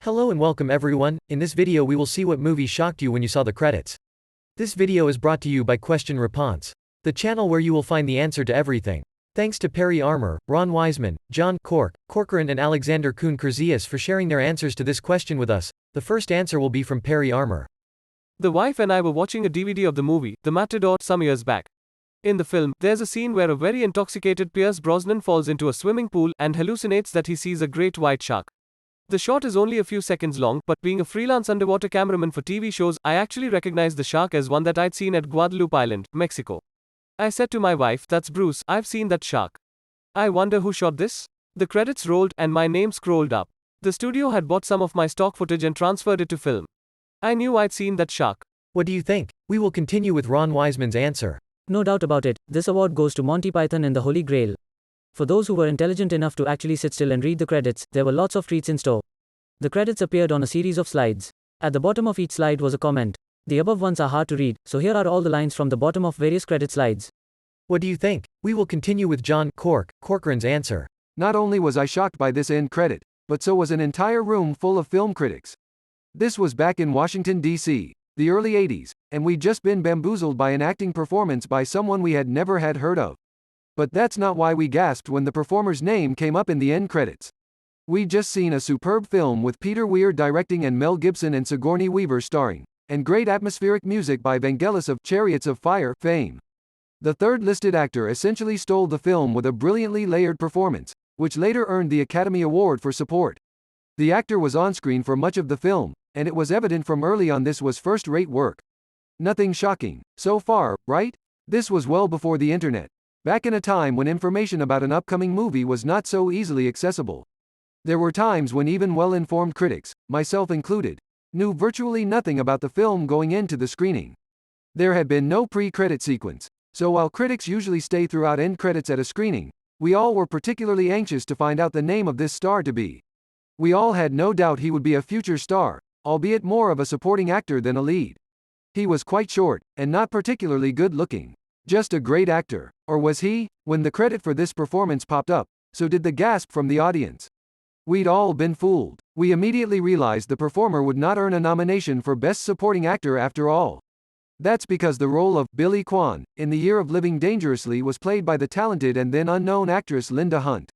Hello and welcome everyone. In this video we will see what movie shocked you when you saw the credits. This video is brought to you by Question Response, the channel where you will find the answer to everything. Thanks to Perry Armour, Ron Wiseman, John Corcoran and Alexander Kuhn-Kurzius for sharing their answers to this question with us. The first answer will be from Perry Armour. The wife and I were watching a DVD of the movie, The Matador, some years back. In the film, there's a scene where a very intoxicated Pierce Brosnan falls into a swimming pool and hallucinates that he sees a great white shark. The shot is only a few seconds long, but being a freelance underwater cameraman for TV shows, I actually recognized the shark as one that I'd seen at Guadalupe Island, Mexico. I said to my wife, "That's Bruce, I've seen that shark. I wonder who shot this?" The credits rolled, and my name scrolled up. The studio had bought some of my stock footage and transferred it to film. I knew I'd seen that shark. What do you think? We will continue with Ron Wiseman's answer. No doubt about it, this award goes to Monty Python and the Holy Grail. For those who were intelligent enough to actually sit still and read the credits, there were lots of treats in store. The credits appeared on a series of slides. At the bottom of each slide was a comment. The above ones are hard to read, so here are all the lines from the bottom of various credit slides. What do you think? We will continue with John Corcoran's answer. Not only was I shocked by this end credit, but so was an entire room full of film critics. This was back in Washington, D.C., the early 80s, and we'd just been bamboozled by an acting performance by someone we had never had heard of. But that's not why we gasped when the performer's name came up in the end credits. We'd just seen a superb film with Peter Weir directing and Mel Gibson and Sigourney Weaver starring, and great atmospheric music by Vangelis of Chariots of Fire fame. The third listed actor essentially stole the film with a brilliantly layered performance, which later earned the Academy Award for support. The actor was on screen for much of the film, and it was evident from early on this was first-rate work. Nothing shocking, so far, right? This was well before the internet, back in a time when information about an upcoming movie was not so easily accessible. There were times when even well-informed critics, myself included, knew virtually nothing about the film going into the screening. There had been no pre-credit sequence, so while critics usually stay throughout end credits at a screening, we all were particularly anxious to find out the name of this star to be. We all had no doubt he would be a future star, albeit more of a supporting actor than a lead. He was quite short, and not particularly good-looking. Just a great actor. Or was he? When the credit for this performance popped up, so did the gasp from the audience. We'd all been fooled. We immediately realized the performer would not earn a nomination for Best Supporting Actor after all. That's because the role of Billy Kwan, in The Year of Living Dangerously, was played by the talented and then unknown actress Linda Hunt.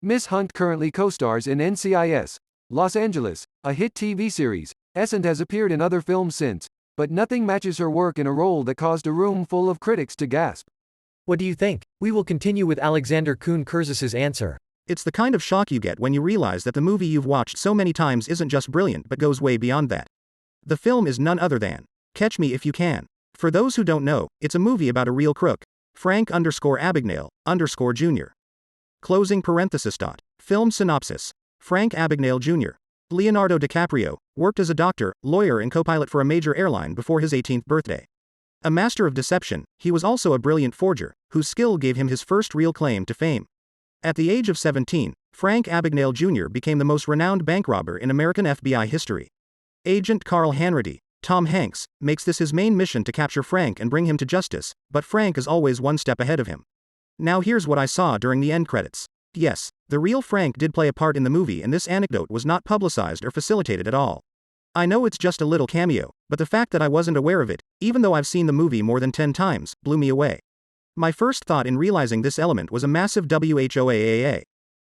Miss Hunt currently co-stars in NCIS, Los Angeles, a hit TV series, and has appeared in other films since, but nothing matches her work in a role that caused a room full of critics to gasp. What do you think? We will continue with Alexander Kuhn-Kurzius's answer. It's the kind of shock you get when you realize that the movie you've watched so many times isn't just brilliant but goes way beyond that. The film is none other than Catch Me If You Can. For those who don't know, it's a movie about a real crook, Frank_Abagnale_ Jr. Closing parenthesis. Film synopsis. Frank Abagnale Jr., Leonardo DiCaprio, worked as a doctor, lawyer and co-pilot for a major airline before his 18th birthday. A master of deception, he was also a brilliant forger, whose skill gave him his first real claim to fame. At the age of 17, Frank Abagnale Jr. became the most renowned bank robber in American FBI history. Agent Carl Hanratty, Tom Hanks, makes this his main mission to capture Frank and bring him to justice, but Frank is always one step ahead of him. Now here's what I saw during the end credits. Yes, the real Frank did play a part in the movie, and this anecdote was not publicized or facilitated at all. I know it's just a little cameo, but the fact that I wasn't aware of it, even though I've seen the movie more than 10 times, blew me away. My first thought in realizing this element was a massive WHOAAA.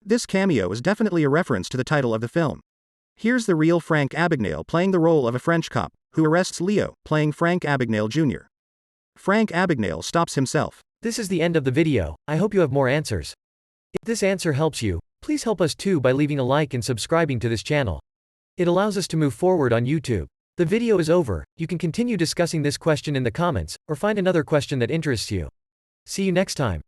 This cameo is definitely a reference to the title of the film. Here's the real Frank Abagnale playing the role of a French cop, who arrests Leo, playing Frank Abagnale Jr. Frank Abagnale stops himself. This is the end of the video. I hope you have more answers. If this answer helps you, please help us too by leaving a like and subscribing to this channel. It allows us to move forward on YouTube. The video is over. You can continue discussing this question in the comments, or find another question that interests you. See you next time.